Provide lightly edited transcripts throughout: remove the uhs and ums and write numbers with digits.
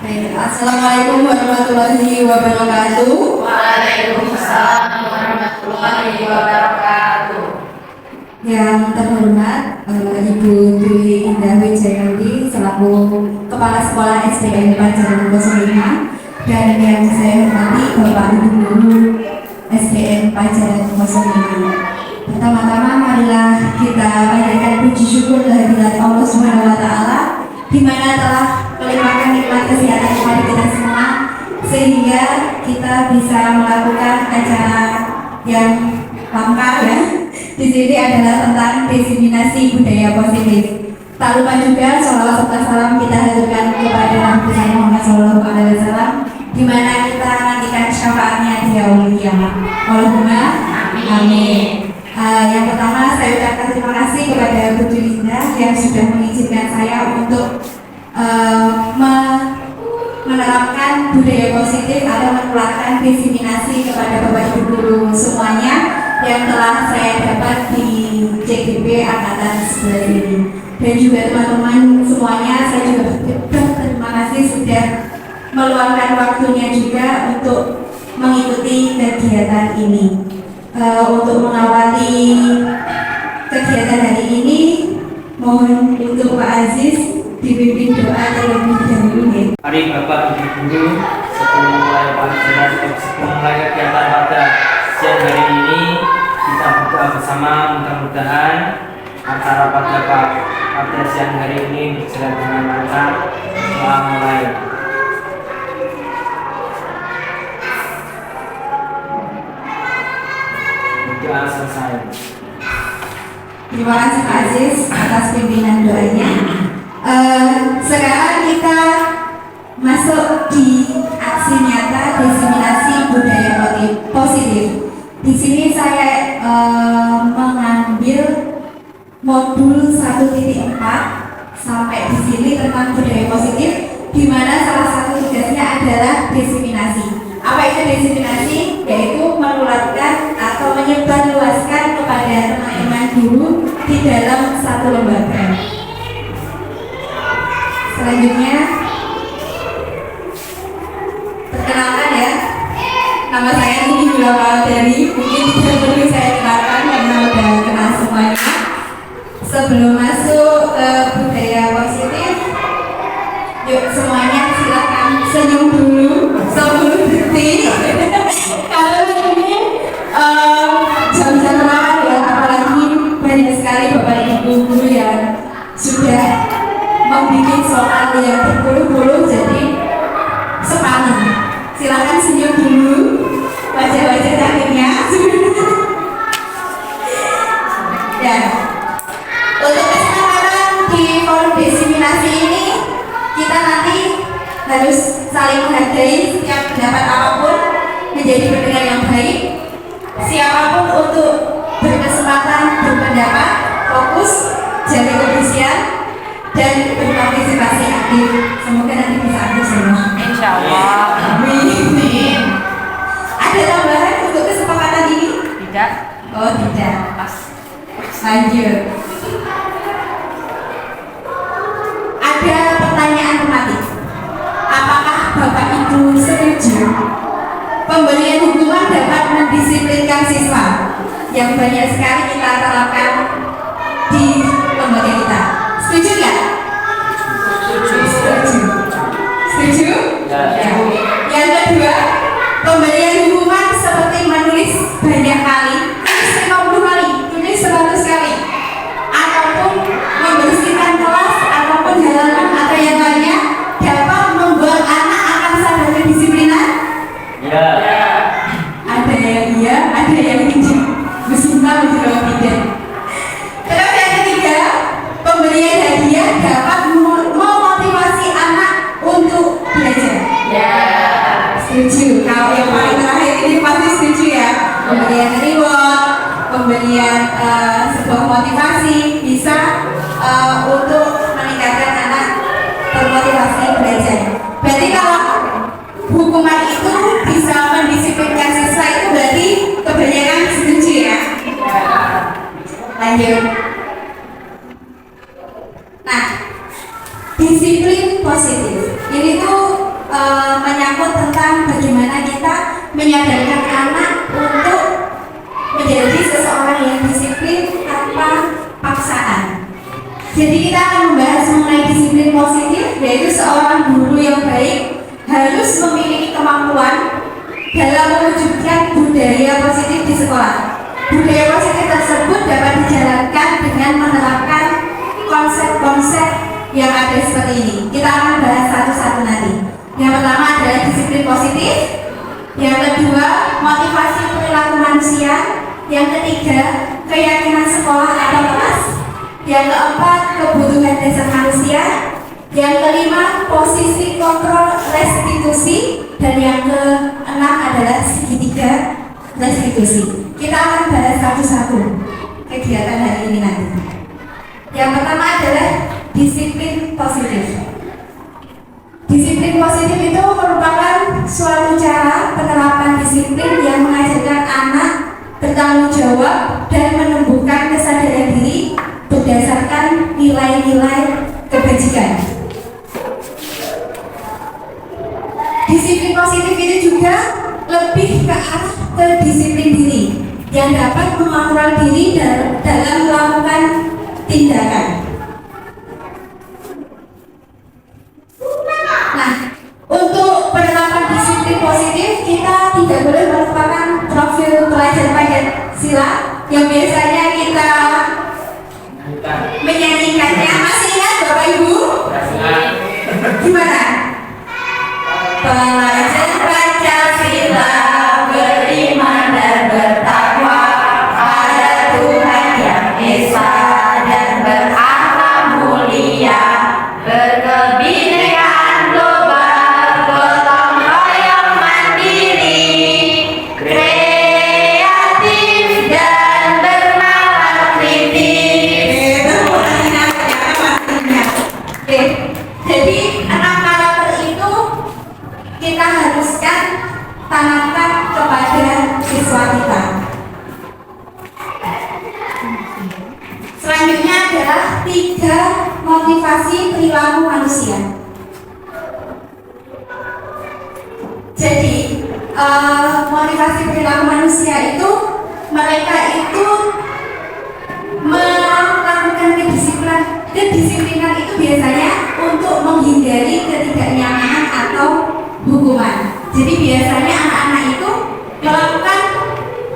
Baik, Assalamualaikum warahmatullahi wabarakatuh. Waalaikumsalam warahmatullahi wabarakatuh. Yang terhormat Ibu Dwi Indah Wijayanti selaku Kepala Sekolah SDN Pelajaran 05 dan yang saya hormati Bapak Ibu Guru SDN Pelajaran 05. Pertama-tama marilah kita panjatkan puji syukur kehadirat Allah Subhanahu wa taala di mana telah melimpahkan nikmat kesehatan kepada kita semua sehingga kita bisa melakukan acara yang langka ya. Di sini adalah tentang diseminasi budaya positif. Tak lupa juga sholawat serta salam kita haturkan kepada Nabi Muhammad SAW, di mana kita nantikan syafaatnya di yaumul qiyamah. Allahumma amin. Yang pertama saya ucapkan terima kasih kepada Bu Linda yang sudah mengizinkan saya untuk menerapkan budaya positif atau menularkan diseminasi kepada Bapak Ibu guru semuanya yang telah saya dapat di CGP Angkatan 11 ini. Dan juga teman-teman semuanya, saya juga berterima kasih sudah meluangkan waktunya juga untuk mengikuti kegiatan ini. Untuk mengawali kegiatan hari ini, mohon untuk Pak Aziz dipimpin doa terlebih dahulu ya. Mari Bapak Ibu guru sebelum mulai pelajaran sebelum mulai kegiatan pada siang hari ini kita berdoa bersama, mudah-mudahan acara pada siang hari ini berjalan dengan lancar. Selamat mulai. Doa selesai. Terima kasih Pak Aziz atas pimpinan doanya. Sekarang kita masuk di aksi nyata diseminasi budaya positif. Di sini saya mengambil modul 1.4 sampai di sini tentang budaya positif, di mana salah satu tugasnya adalah diseminasi. Apa itu diseminasi? Yaitu menularkan atau menyebarluaskan kepada teman-teman guru di dalam satu lembaga. Selanjutnya, perkenalkan ya, nama saya Nini Gulawardari. Mungkin tidak perlu saya kenalkan karena udah kenal semuanya. Sebelum masuk ke budaya positif, yuk semuanya silakan senyum dulu sebelum detik. Kalau ini jam-jam rawan ya, apalagi banyak sekali Bapak Ibu guru yang sudah membuat soal yang berpuluh-puluh jadi sepadan. Silakan senyum dulu, wajah-wajah cantiknya. Ya, untuk kesempatan di forum diseminasi ini kita nanti harus saling menghargai setiap pendapat apapun, menjadi pendengar yang baik. Siapapun untuk berkesempatan berpendapat, fokus, jaga kebersihan dan berpartisipasi aktif. Semoga nanti bisa aktif semua. Insya Allah. Amin. Ada tambahan untuk kesepakatan ini? Tidak. Oh tidak. Pas. Lanjut. Ada pertanyaan tematik. Apakah Bapak Ibu setuju pemberian hukuman dapat mendisiplinkan siswa yang banyak sekali kita terapkan di lembaga kita? Setuju nggak? Setuju. Setuju? Ya. Yang kedua, pemberian hukuman seperti menulis banyak kali, tulis 50 kali, tulis 100 kali, ataupun membersihkan kelas ataupun halaman atau yang lainnya dapat membuat anak akan sadar kedisiplinan? Ya. Ada yang iya, ada yang tidak. Bismillah menjawab tidak. Terus yang ketiga, pemberian hadiah dapat memotivasi anak untuk belajar. Ya. Setuju. Kalau yang paling terakhir ini pasti setuju ya. Pemberian reward, pemberian sebuah motivasi bisa untuk meningkatkan anak termotivasi belajar. Berarti kalau hukuman itu bisa mendisiplinkan siswa itu berarti kebanyakan setuju ya. Lanjut. Nah, disiplin positif ini tuh menyadarkan anak untuk menjadi seseorang yang disiplin tanpa paksaan. Jadi kita akan membahas mengenai disiplin positif, yaitu seorang guru yang baik harus memiliki kemampuan dalam mewujudkan budaya positif di sekolah. Budaya positif tersebut dapat dijalankan dengan menerapkan konsep-konsep yang ada seperti ini. Kita akan bahas satu-satu nanti. Yang pertama adalah disiplin positif, yang kedua motivasi perilaku manusia, yang ketiga keyakinan sekolah atau kelas, yang keempat kebutuhan dasar manusia, yang kelima posisi kontrol restitusi, dan yang keenam adalah segitiga restitusi. Kita akan bahas satu-satu kegiatan hari ini nanti. Yang pertama adalah disiplin positif. Disiplin positif itu merupakan suatu cara penerapan disiplin yang mengajarkan anak bertanggung jawab dan menumbuhkan kesadaran diri berdasarkan nilai-nilai kebajikan. Disiplin positif itu juga lebih ke arah ke disiplin diri yang dapat mengontrol diri dalam melakukan tindakan. Nah, untuk penerapan disiplin positif kita tidak boleh melupakan profil pelajar Pancasila yang biasanya kita menyanyikannya. Masih ingat Bapak Ibu? Gimana? Pelajar Pancasila beriman dan bertakwa pada Tuhan yang Esa dan berakhlak mulia, berkebinekaan global, gotong royong mandiri, kreatif dan bernalar kritis. Jadi 6 karakter itu kita haruskan tanamkan kepada siswa kita. Selanjutnya adalah 3 motivasi perilaku manusia. Jadi motivasi perilaku manusia itu mereka itu melakukan kedisiplinan itu biasanya untuk menghindari ketidaknyamanan atau hukuman. Jadi biasanya anak-anak itu melakukan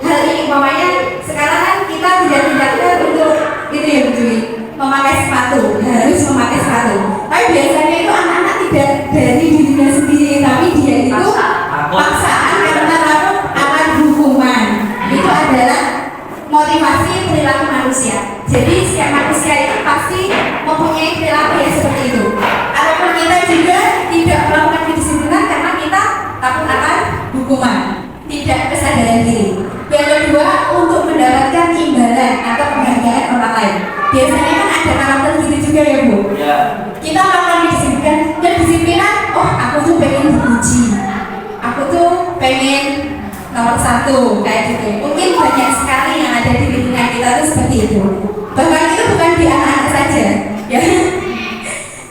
hal ini, umpamanya sekarang kan kita tidak untuk itu ya betul, memakai sepatu, harus memakai sepatu. Tapi biasanya itu anak-anak tidak dari dirinya sendiri, tapi dia itu paksaan karena akan hukuman. Itu adalah motivasi perilaku manusia. Jadi setiap manusia itu pasti mempunyai perilaku yang seperti itu. Ataupun kita juga tidak melakukan kedisiplinan karena kita takut akan hukuman, tidak kesadaran diri. Yang kedua, untuk mendapatkan imbalan atau penghargaan orang lain. Biasanya kan ada karakter gitu juga ya Bu. Ya. Kita melakukan kedisiplinan. Oh, aku tuh pengen dipuji, aku tuh pengen nomor 1 kayak gitu. Mungkin banyak sekali yang ada di lingkungan kita tuh seperti itu. Bahkan itu bukan di anak-anak saja, ya.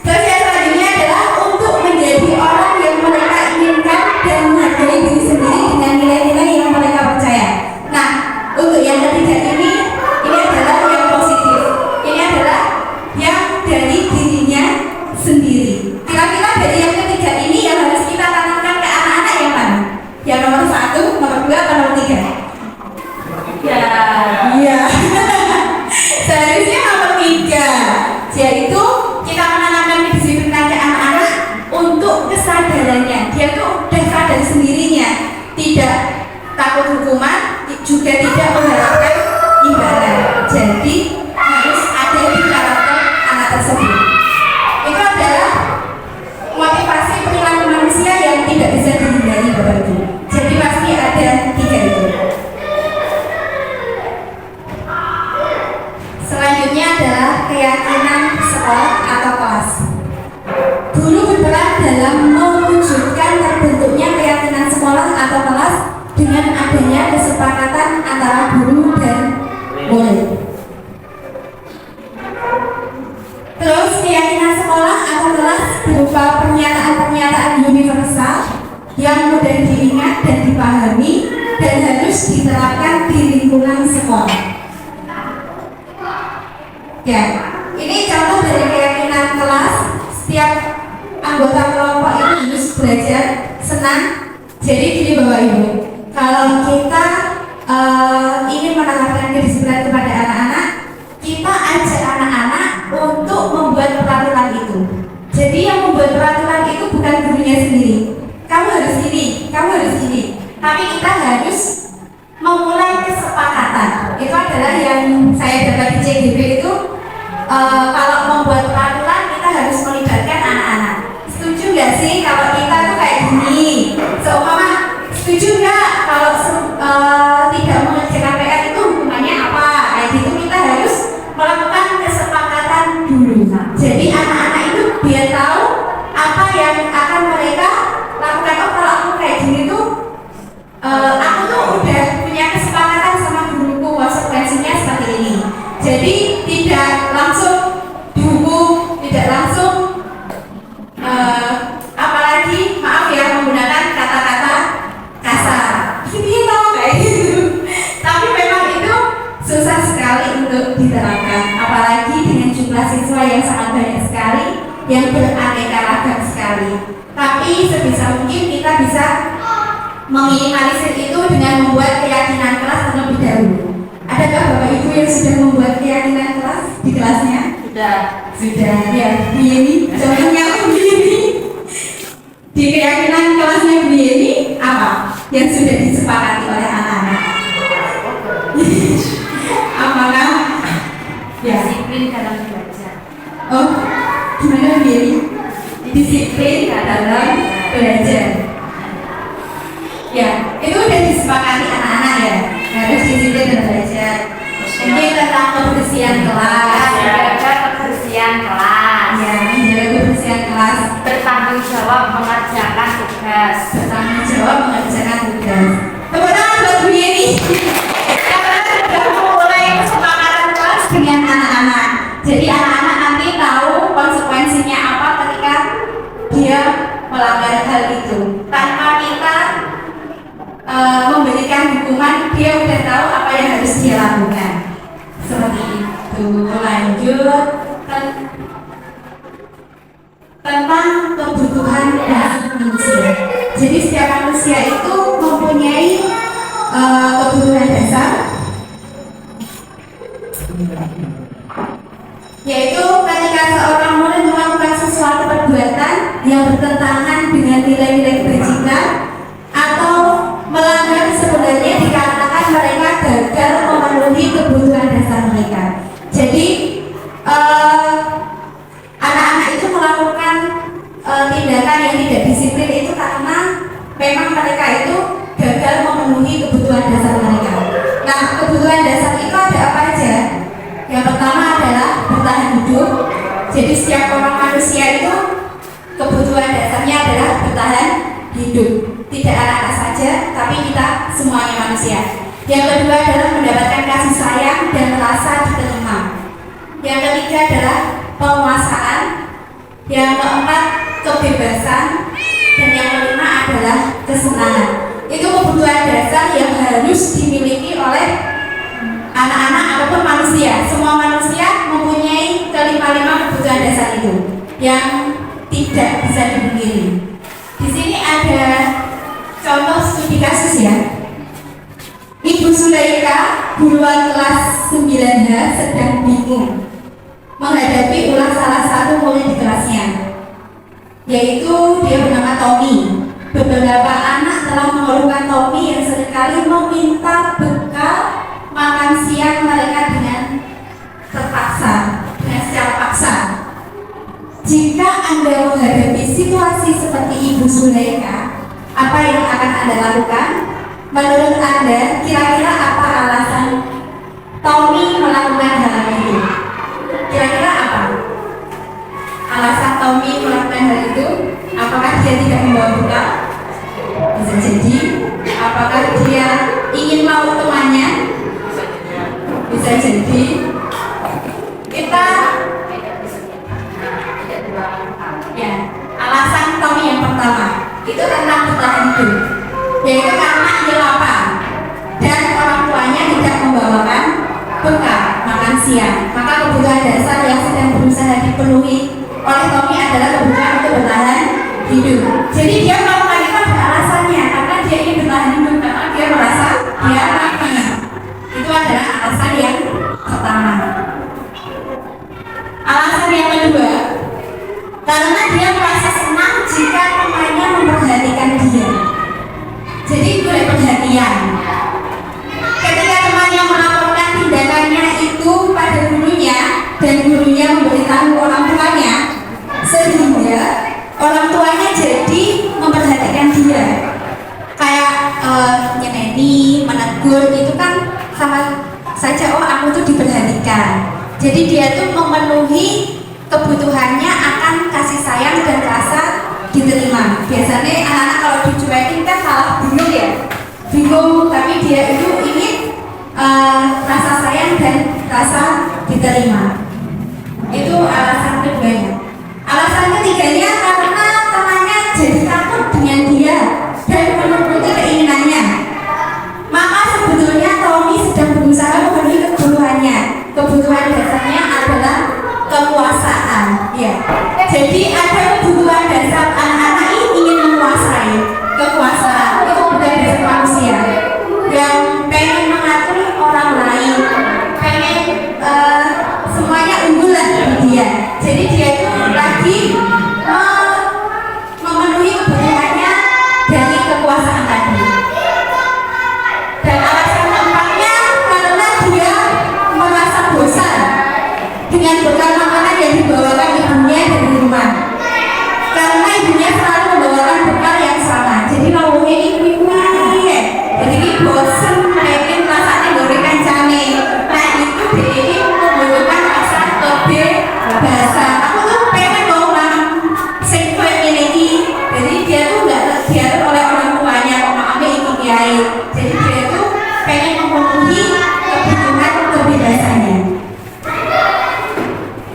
Terus yang selanjutnya adalah untuk menjadi orang yang mereka inginkan dan menghargai diri sendiri dengan nilai-nilai yang mereka percaya. Nah, untuk yang ketiga ini adalah yang positif. Ini adalah yang dari dirinya sendiri. Kira-kira dari yang ketiga ini yang harus kita tanamkan ke anak-anak yang mana? Yang nomor 1, nomor 2, atau nomor 3? Iya. Seharusnya nomor 3, yaitu kita menanamkan kedisiplinan ke anak-anak untuk kesadarannya. Dia tuh udah sadar sendirinya, tidak takut hukuman, juga tidak mengharapkan imbalan. Jadi harus ada di karakter anak tersebut. Itu adalah motivasi perilaku manusia yang tidak bisa dihindari Bapak Ibu. Jadi pasti ada 3 itu. Selanjutnya adalah keyakinan sekolah atau kelas. Guru berperan dalam mewujudkan terbentuknya keyakinan sekolah atau kelas dengan adanya kesepakatan antara guru dan murid. Terus keyakinan sekolah atau kelas berupa pernyataan-pernyataan universal yang mudah diingat dan dipahami dan harus diterapkan di lingkungan sekolah. Ya, ini contoh dari keyakinan kelas. Setiap anggota kelompok itu harus belajar senang. Jadi gini Bapak Ibu, kalau kita ingin menerapkan kedisiplinan kepada anak-anak, kita ajak anak-anak untuk membuat peraturan itu. Jadi yang membuat peraturan itu bukan gurunya sendiri. Kamu harus ini, kamu harus ini. Tapi kita harus memulai kesepakatan. Itu adalah yang saya dapat di CGB itu. Kalau membuat peraturan kita harus melibatkan anak-anak. Setuju nggak sih kalau kita tuh kayak gini? Seumpama setuju nggak kalau tidak mengerjakan PR itu hukumannya apa? Kayak gitu kita harus melakukan kesepakatan dulu. Jadi anak-anak itu biar tahu apa yang akan mereka lakukan. Oh kalau aku kayak gini tuh, aku tuh udah punya kesepakatan sama guruku, konsekuensinya seperti ini. Jadi tidak langsung dihukum, tidak langsung apalagi maaf ya menggunakan kata-kata kasar. Ini tau kayak gitu. Tapi memang itu susah sekali untuk diterapkan, apalagi dengan jumlah siswa yang sangat banyak sekali, yang beraneka ragam sekali. Tapi sebisa mungkin kita bisa meminimalisir itu dengan membuat keyakinan kelas terlebih dahulu. Adakah Bapak Ibu yang sudah membuat keyakinan kelas di kelasnya? Sudah ya. Ini contohnya begini. Di keyakinan kelasnya begini apa yang sudah disepakati oleh anak-anak? Apakah ya Disiplin dalam belajar. oh gimana begini? Disiplin dalam belajar. Ya, itu udah disepakati anak-anak ya. Harus disiplin dalam belajar. Ini tentang kebersihan kelas. Menjaga kebersihan kelas. Ya, menjaga kebersihan kelas. Bertanggung jawab mengerjakan tugas. Bertanggung jawab mengerjakan tugas. Tepuk tangan buat Bu Yeni. Karena sudah memulai kesepakatan kelas dengan anak-anak. Jadi anak-anak nanti tahu konsekuensinya apa ketika dia melanggar hal itu. Tanpa kita memberikan hukuman, dia udah tahu apa yang harus dia lakukan. Seperti itu. Lanjut tentang kebutuhan dasar manusia. Jadi setiap manusia itu mempunyai kebutuhan dasar, yaitu ketika seorang murid melakukan sesuatu perbuatan yang bertentangan dengan nilai-nilai kebajikan atau melanggar, sebenarnya dikatakan mereka gagal memenuhi kebutuhan dasar mereka. Jadi anak-anak itu melakukan tindakan yang tidak disiplin itu karena memang mereka itu gagal memenuhi kebutuhan dasar mereka. Nah, kebutuhan dasar itu ada apa aja? Yang pertama adalah bertahan hidup. Jadi setiap orang manusia itu kebutuhan dasarnya adalah bertahan hidup. Tidak anak-anak saja, tapi kita semuanya manusia. Yang kedua adalah mendapatkan kasih sayang dan merasa diterima. Yang ketiga adalah penguasaan. Yang keempat kebebasan. Dan yang kelima adalah kesenangan. Itu kebutuhan dasar yang harus dimiliki oleh anak-anak ataupun manusia. Semua manusia mempunyai kelima-lima kebutuhan dasar itu yang tidak bisa dipungkiri. Di sini ada contoh studi kasus ya. Ibu Sulaika, guruan kelas 9H sedang bingung menghadapi ulah salah satu murid di kelasnya, yaitu dia bernama Tommy. Beberapa anak telah mengeluhkan Tommy yang seringkali meminta bekal makan siang mereka dengan terpaksa, dengan secara paksa. Jika Anda menghadapi situasi seperti Ibu Sulaika, apa yang akan Anda lakukan? Menurut Anda, kira-kira apa alasan Tommy melakukan hal itu? Kira-kira apa alasan Tommy melakukan hal itu? Apakah dia tidak membawa bekal? Bisa jadi. Apakah dia ingin mau temannya? Bisa jadi. Kita ya, alasan Tommy yang pertama itu tentang bertahan hidup, yaitu bekal makan siang. Maka kebutuhan dasar yang sedang berusaha dipenuhi oleh Tommy adalah kebutuhan untuk bertahan hidup. Jadi dia melakukan itu ada alasannya, karena dia ingin bertahan hidup, karena dia merasa dia lapar. Itu adalah alasan yang pertama. Alasan yang kedua, karena dia merasa senang jika temannya memperhatikan dia. Jadi itu ada perhatian. Ketika temannya melaporkan tindakannya itu pada gurunya dan gurunya memberitahu orang tuanya, sehingga orang tuanya jadi memperhatikan dia. Kayak nyeneni, menegur itu kan sama saja, oh aku tuh diperhatikan. Jadi dia tuh memenuhi kebutuhannya akan kasih sayang dan rasa diterima. Biasanya anak-anak kalau dicuekin kan malah bingung ya, bingung, tapi dia itu ingin rasa sayang dan rasa diterima. Itu alasan keduanya. Alasan ketiganya karena temannya jadi takut dengan dia dan menuruti keinginannya. Maka sebetulnya Tommy sedang berusaha memenuhi kebutuhannya. Kebutuhan dasarnya adalah kekuasaan, ya. Jadi ada kebutuhan dasar anak-anak ini ingin menguasai kekuasaan. Itu kebutuhan dasar manusia yang pengen mengatur orang lain, pengen semuanya unggul lah dari dia. Jadi dia itu lagi memenuhi kebutuhannya dari kekuasaan tadi. Dan alasan keempatnya karena dia merasa bosan dengan bekal makanan yang dibawakan ibunya dari rumah. Karena ibunya selalu membawakan bekal yang sama. Jadi lauknya ibu-ibu ya. Jadi ini bosan pengen masaknya gorengan cane. Nah itu dia membawakan rasa kebebasan. Aku tuh pengen bawa orang seksual ini. Jadi dia tuh nggak terdiatur oleh orang tuanya. Kok maafnya ikut kiai. Jadi dia tuh pengen memenuhi kebutuhan kebebasannya.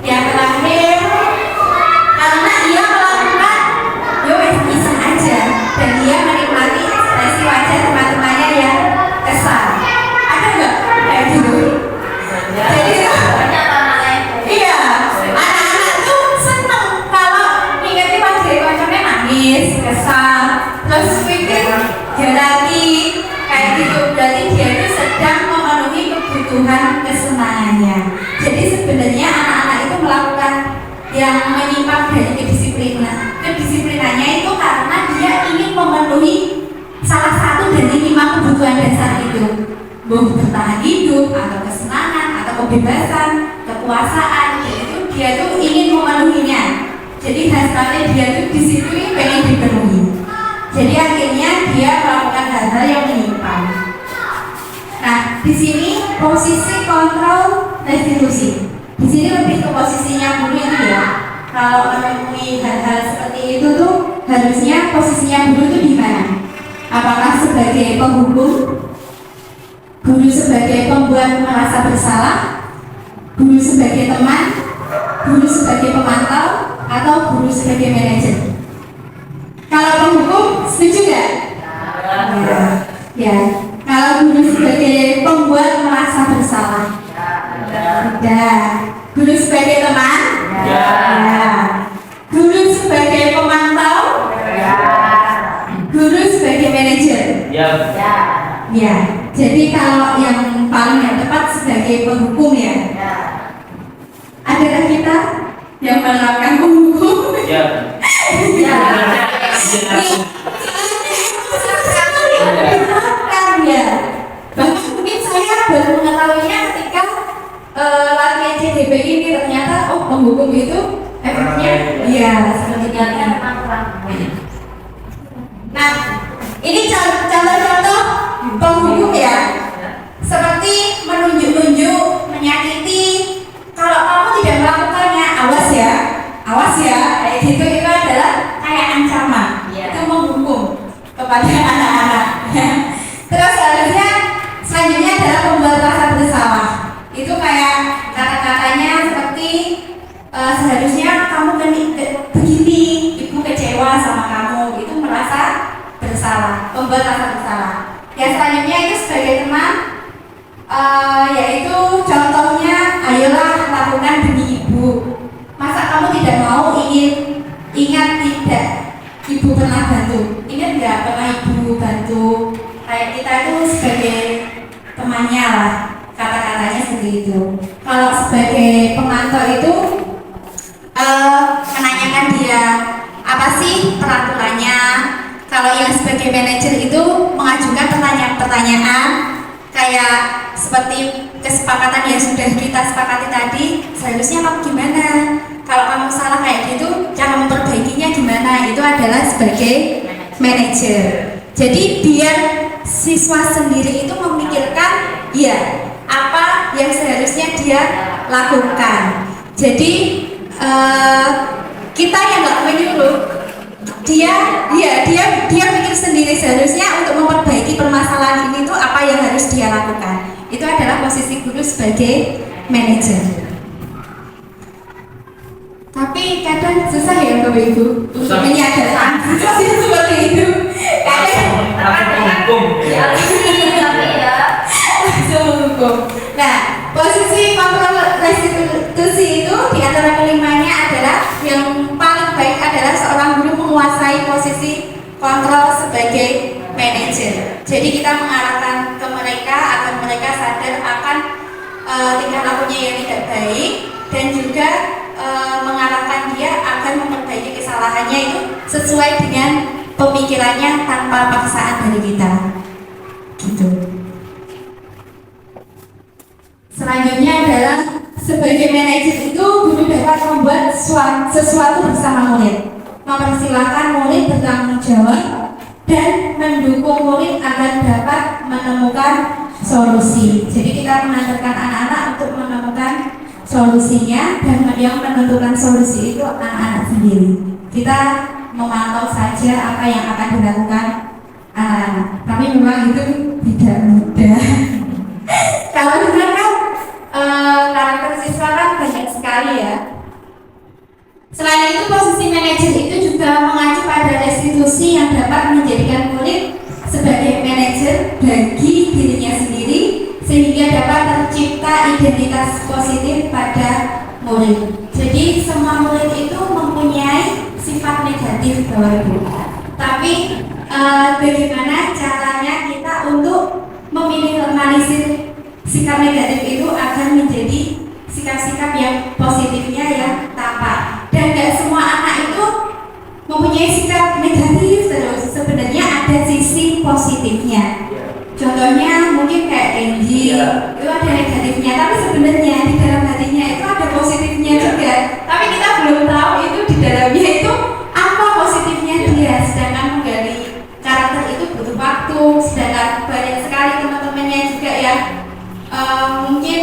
Yang terakhir, karena ia melakukan iseng aja dan dia menikmati ekspresi wajah teman-temannya yang kesal. Ada nggak kayak gitu? Jadi iya, anak-anak tuh seneng kalau ingetin wajah wajahnya nangis, kesal, terus pikir lagi kayak gitu. Berarti dia itu sedang memenuhi kebutuhan kesenangannya. Jadi sebenarnya anak-anak itu melakukan yang menyimpang dari kedisiplinannya itu karena dia ingin memenuhi salah satu dari 5 kebutuhan dasar itu, bertahan hidup atau kesenangan atau kebebasan, kekuasaan. Jadi itu dia tuh ingin memenuhinya. Jadi hasilnya dia tuh di situ pengen dipenuhi. Jadi akhirnya dia melakukan hal-hal yang menyimpang. Nah, di sini posisi kontrol restitusi. Di sini lebih ke posisinya guru itu ya. Kalau menemui hal-hal seperti itu tuh harusnya posisinya guru itu di mana? Apakah sebagai penghukum, guru sebagai pembuat merasa bersalah, guru sebagai teman, guru sebagai pemantau, atau guru sebagai manajer? Kalau penghukum setuju nggak? Ya. Kalau guru sebagai pembuat merasa bersalah? Tidak. Guru sebagai teman? Ya. Guru sebagai pemantau? Ya. Guru sebagai manajer? Ya. Ya. Jadi kalau yang paling tepat sebagai penghukum ya. Adakah kita yang menerapkan penghukum? Ya. Ya. Ya. Bahkan mungkin saya baru mengetahuinya ketika latihan CDP ini ternyata penghukum itu efeknya iya seperti ini. Nah, ini contoh-contoh penghukum ya, seperti menunjuk-nunjuk, menyakiti. Kalau kamu tidak melakukannya, awas ya, kayak gitu. Itu adalah kayak ancaman. Itu menghukum kepada anak-anak. Terus harusnya selanjutnya adalah membuat rasa bersalah. Itu kayak kata-katanya seperti seharusnya kamu begini, ibu kecewa sama kamu, itu merasa bersalah, membuat rasa bersalah. Yang selanjutnya itu sebagai teman, yaitu contoh bantu. Ingat nggak pernah ibu bantu kayak kita itu sebagai temannya lah, kata-katanya seperti itu. Kalau sebagai pemantau itu menanyakan dia apa sih peraturannya. Kalau yang sebagai manajer itu mengajukan pertanyaan-pertanyaan kayak seperti kesepakatan yang sudah kita sepakati tadi, seharusnya kamu gimana? Kalau kamu salah kayak gitu, cara memperbaikinya gimana? Itu adalah sebagai manajer. Jadi biar siswa sendiri itu memikirkan ya apa yang seharusnya dia lakukan. Jadi kita yang nggak menyuruh, dia mikir sendiri seharusnya untuk memperbaiki permasalahan ini tuh apa yang harus dia lakukan. Itu adalah posisi guru sebagai manajer. Tapi kadang susah ya Bapak Ibu untuk menyadarkan situasi seperti itu. Langsung hukum ya. Langsung hukum. Nah, posisi kontrol restitusi itu di antara kelimanya adalah yang paling baik adalah seorang guru menguasai posisi kontrol sebagai manajer. Jadi kita mengarahkan ke mereka agar mereka sadar akan tingkah lakunya yang tidak baik dan juga mengarahkan dia agar memperbaiki kesalahannya itu sesuai dengan pemikirannya tanpa paksaan dari kita. Gitu. Selanjutnya adalah sebagai manajer itu guru dapat membuat sesuatu bersama murid, mempersilahkan murid bertanggung jawab dan mendukung murid agar dapat menemukan solusi. Jadi kita mengajarkan anak-anak untuk menemukan solusinya dan yang menentukan solusi itu anak-anak sendiri. Kita memantau saja apa yang akan dilakukan anak-anak. Tapi memang itu tidak mudah. Kalau kita kan karakter siswa kan banyak sekali ya. Selain itu posisi manajer itu juga mengacu pada restitusi yang dapat menjadikan murid sebagai manajer bagi dirinya sendiri sehingga dapat tercipta identitas positif pada murid. Jadi semua murid itu mempunyai sifat negatif Bapak Ibu. Tapi bagaimana caranya kita untuk meminimalisir sikap negatif itu akan menjadi sikap-sikap yang positifnya yang tampak. Dan gak semua anak itu mempunyai sikap negatif terus. Sebenarnya ada sisi positifnya. Contohnya mungkin kayak Kenji, itu ada negatifnya, tapi sebenarnya di dalam hatinya itu ada positifnya juga. Tapi kita belum tahu itu di dalamnya itu apa positifnya dia. Sedangkan menggali karakter itu butuh waktu. Sedangkan banyak sekali teman-temannya juga yang mungkin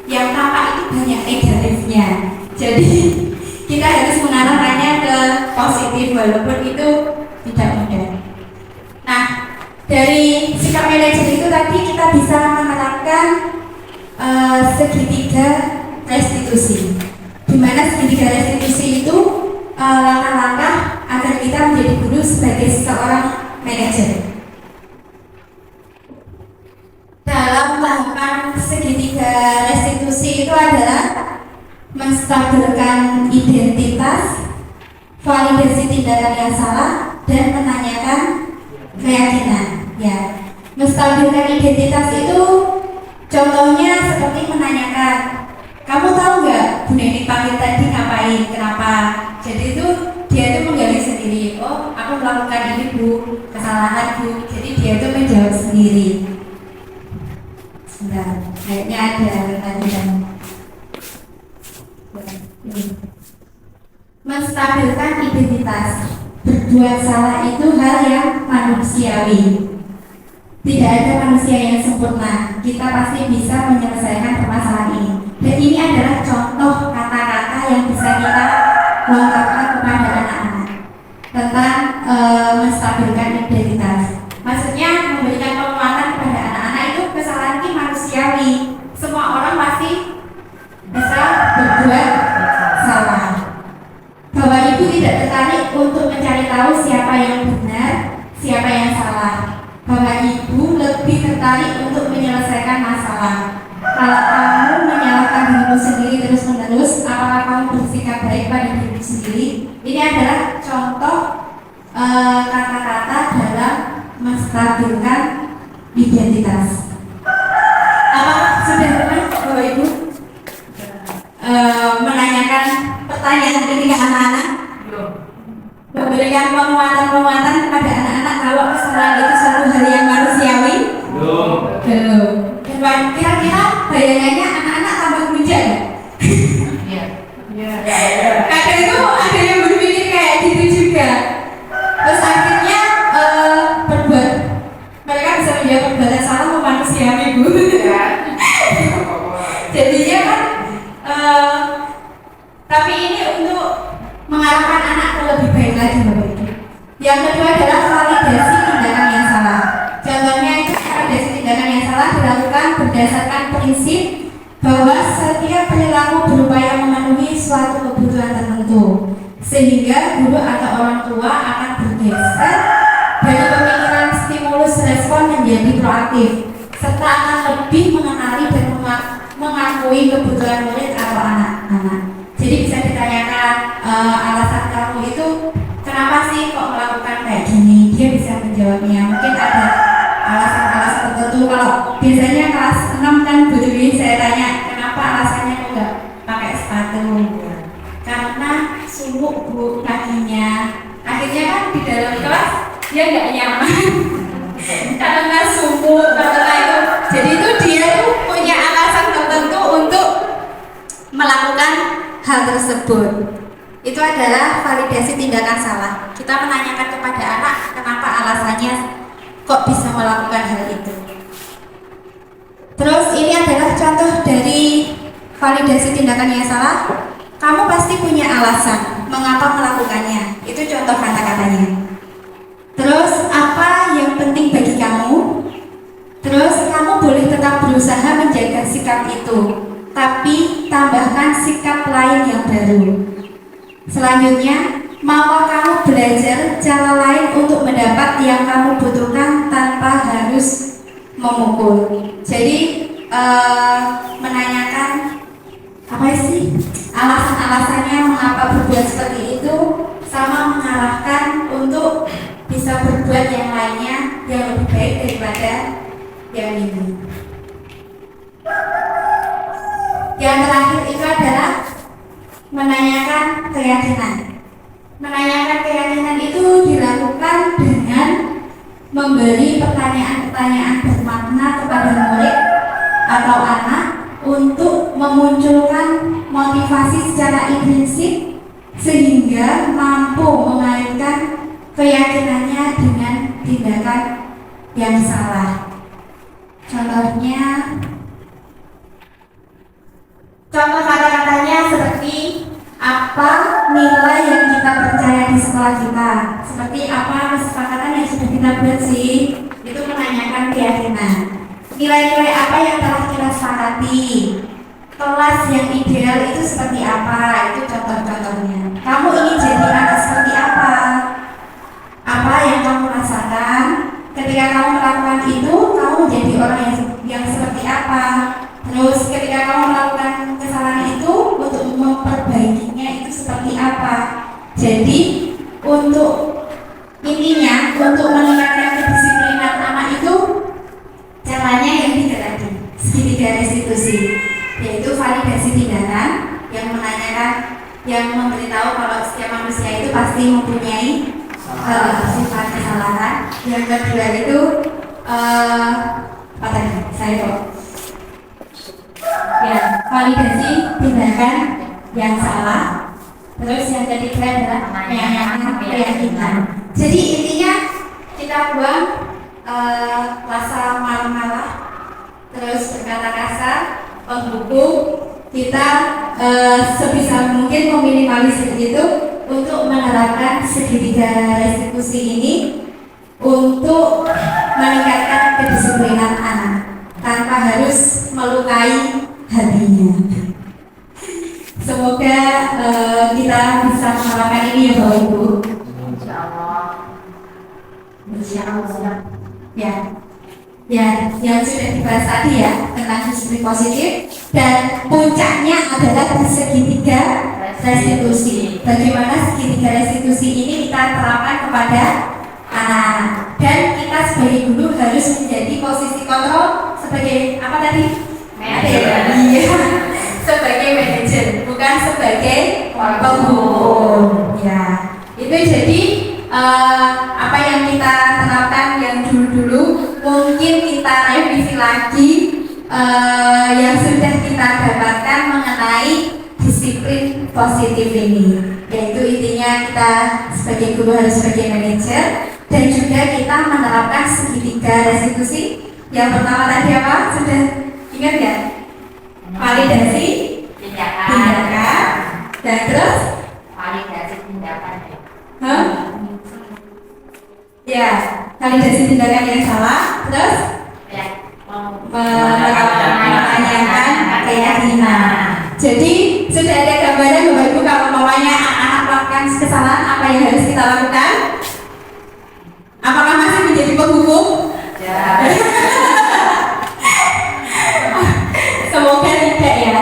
yang tampak itu banyak negatifnya. Jadi kita harus mengarahkannya ke positif walaupun itu tidak mudah. Nah, dari sikap manajer itu tadi kita bisa menerapkan segitiga restitusi. Di mana segitiga restitusi itu langkah-langkah agar kita menjadi guru sebagai seorang manajer. Dalam tahapan segitiga restitusi itu adalah menstabilkan identitas, validasi tindakan yang salah, dan menanyakan keyakinan. Ya, menstabilkan identitas itu contohnya seperti menanyakan, kamu tahu nggak Bu Neni panggil tadi ngapain, kenapa? Jadi itu dia itu menggali sendiri. Oh, aku melakukan ini Bu, kesalahan Bu. Jadi dia itu menjawab sendiri. Sebentar, kayaknya ada lanjutan. Menstabilkan identitas. Berbuat salah itu hal yang manusiawi. Tidak ada manusia yang sempurna. Kita pasti bisa menyelesaikan permasalahan ini. Dan ini adalah contoh kata-kata yang bisa kita lontarkan kepada anak-anak tentang menstabilkan identitas. Maksudnya memberikan penguatan kepada anak-anak itu kesalahan ini manusiawi. Semua orang pasti bisa berbuat salah. Bapak Ibu tidak tertarik untuk mencari tahu siapa yang benar, siapa yang salah. Bapak Ibu lebih tertarik untuk menyelesaikan masalah. Kalau kamu menyalahkan dirimu sendiri terus-menerus, apakah kamu bersikap baik pada dirimu sendiri? Ini adalah contoh kata-kata dalam menstabilkan identitas. Apa sudah pernah Bapak Ibu menanyakan pertanyaan ketika anak-anak memberikan penguatan-penguatan kepada anak-anak kalau kesalahan itu suatu hal yang manusiawi? Belum. Dan kira-kira bayangannya anak-anak tambah bijak nggak? Kadang itu ada yang berpikir kayak gitu juga. Terus akhirnya berbuat, mereka bisa menjawab perbuatan salah memanusiawi Bu. Jadinya kan tapi ini untuk mengarahkan anak ke lebih baik lagi Bapak Ibu. Yang kedua adalah validasi tindakan yang salah. Contohnya itu validasi tindakan yang salah dilakukan berdasarkan prinsip bahwa setiap perilaku berupaya memenuhi suatu kebutuhan tertentu, sehingga guru atau orang tua akan bergeser dari pemikiran stimulus respon menjadi proaktif, serta akan lebih mengenali dan mengakui kebutuhan murid atau anak-anak. Jadi bisa ditanyakan alasan kamu itu kenapa sih kok melakukan kayak gini, dia bisa menjawabnya. Mungkin ada alasan-alasan tertentu. Kalau biasanya kelas 6 kan Bu Dewi saya tanya kenapa alasannya kok nggak pakai sepatu, karena sumuk Bu kakinya. Akhirnya kan di dalam kelas dia nggak nyaman karena sumuk karena itu. Jadi itu dia tuh punya alasan tertentu untuk melakukan hal tersebut. Itu adalah validasi tindakan salah. Kita menanyakan kepada anak kenapa alasannya kok bisa melakukan hal itu. Terus ini adalah contoh dari validasi tindakan yang salah. Kamu pasti punya alasan mengapa melakukannya. Itu contoh kata-katanya. Terus apa yang penting bagi kamu? Terus kamu boleh tetap berusaha menjaga sikap itu, tapi tambahkan sikap lain yang baru. Selanjutnya, maukah kamu belajar cara lain untuk mendapat yang kamu butuhkan tanpa harus memukul? Jadi menanyakan apa sih alasan-alasannya mengapa berbuat seperti itu, sama mengarahkan untuk bisa berbuat yang lainnya yang lebih baik daripada yang ini. Yang terakhir itu adalah menanyakan keyakinan. Menanyakan keyakinan itu dilakukan dengan memberi pertanyaan-pertanyaan bermakna kepada murid atau anak untuk memunculkan motivasi secara intrinsik sehingga mampu mengaitkan keyakinannya dengan tindakan yang salah. Contohnya, contoh kata-katanya seperti apa nilai yang kita percaya di sekolah kita, seperti apa kesepakatan yang sudah kita buat sih, itu menanyakan keyakinan. Nilai-nilai apa yang telah kita sepakati, kelas yang ideal itu seperti apa, itu contoh-contohnya. Kamu ingin jadi anak seperti apa? Apa yang kamu rasakan ketika kamu melakukan itu? Kamu jadi orang yang seperti apa? Terus ketika kamu melakukan kesalahan itu, untuk memperbaikinya itu seperti apa? Jadi untuk intinya, untuk meningkatkan kedisiplinan anak itu caranya yang tiga tadi, segitiga restitusi, yaitu validasi tindakan yang menanyakan, yang memberitahu kalau setiap manusia itu pasti mempunyai sifat kesalahan. Yang kedua itu apa tadi? Saya kok ya, validasi tindakan yang salah. Terus yang ketiga adalah menanyakan keyakinan. Jadi intinya kita buang rasa marah-marah, terus berkata kasar, penghukum. Kita sebisa mungkin meminimalisir itu untuk menerapkan segitiga restitusi ini untuk meningkatkan kedisiplinan anak tanpa harus melukai hatinya. Semoga kita bisa menerapkan ini ya Bapak Ibu. Insyaallah. Ya, yang sudah dibahas tadi ya tentang disiplin positif, dan puncaknya adalah di segitiga restitusi. Bagaimana segitiga restitusi ini kita terapkan kepada anak-anak, dan kita sebagai guru harus menjadi posisi kontrol sebagai apa tadi? Manajer. Iya, sebagai manajer, bukan sebagai penghukum. Ya, itu jadi apa yang kita terapkan yang dulu-dulu mungkin kita revisi lagi yang sudah kita dapatkan mengenai disiplin positif ini, yaitu intinya kita sebagai guru harus sebagai manajer, dan juga kita menerapkan segitiga restitusi. Yang pertama tadi apa? Sudah ingat ya? Validasi tindakan, dan terus Validasi tindakan. Hah? Ya, validasi tindakan yang salah, terus Ya. menanyakan keyakinan. Jadi sudah ada gambaran Bapak Ibu kalau mamanya anak-anak melakukan kesalahan apa yang harus kita lakukan? Apakah masih menjadi penghukum? Ya. Semoga tidak ya.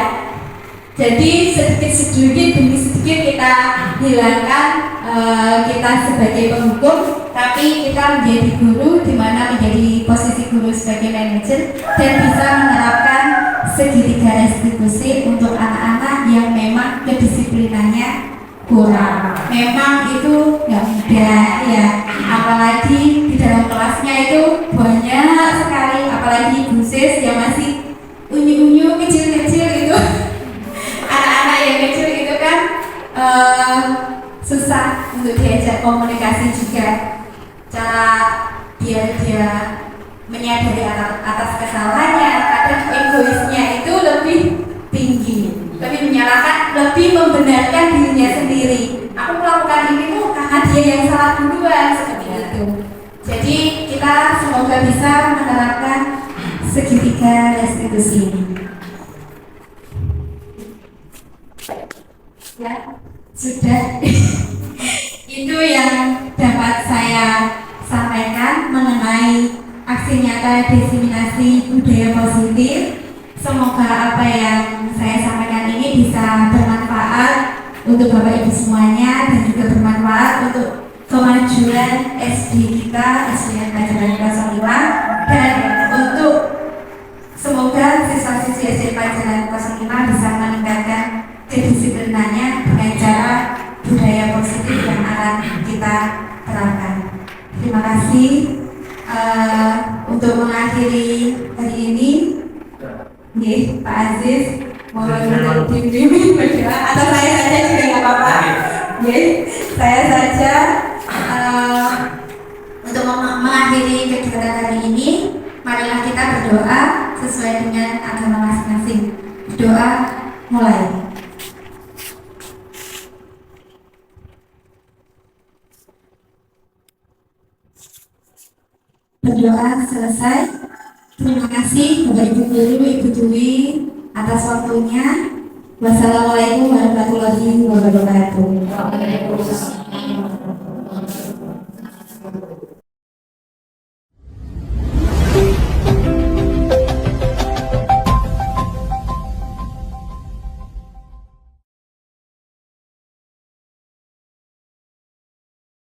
Jadi sedikit demi sedikit kita hilangkan kita sebagai penghukum, tapi kita menjadi guru, di mana menjadi posisi guru sebagai manajer, dan bisa menerapkan segitiga restitusi untuk anak-anak yang memang kedisiplinannya kurang. Memang itu nggak mudah ya, apalagi di dalam kelasnya itu banyak sekali, apalagi Bu Sis yang masih unyu-unyu kecil-kecil itu. Anak-anak yang kecil itu kan susah untuk diajak komunikasi juga. Cara dia menyadari atas kesalahannya, kadang egoisnya itu lebih tinggi, lebih menyalahkan, lebih membenarkan dirinya sendiri. Aku melakukan ini tuh karena dia yang salah duluan, seperti itu. Jadi kita semoga bisa menerapkan segitiga restitusi ini. Ya, sudah. Itu yang dapat saya sampaikan mengenai aksi nyata diseminasi budaya positif. Semoga apa yang saya sampaikan ini bisa bermanfaat untuk Bapak Ibu semuanya, dan juga bermanfaat untuk kemajuan SD kita, SDN Pajajaran kelas 5, dan untuk semoga siswa-siswi SD Pajajaran kelas 5 bisa meningkatkan kedisiplinannya dengan cara budaya positif yang akan kita terapkan. Terima kasih. Untuk mengakhiri hari ini, Pak Aziz mau dibimbing berdoa, atau saya saja juga nggak apa-apa. Saya saja untuk mengakhiri kegiatan hari ini, marilah kita berdoa sesuai dengan agama masing-masing. Doa mulai. Berdoa selesai. Terima kasih Bapak Ibu Guru, Ibu Dwi atas waktunya. Wassalamualaikum warahmatullahi wabarakatuh.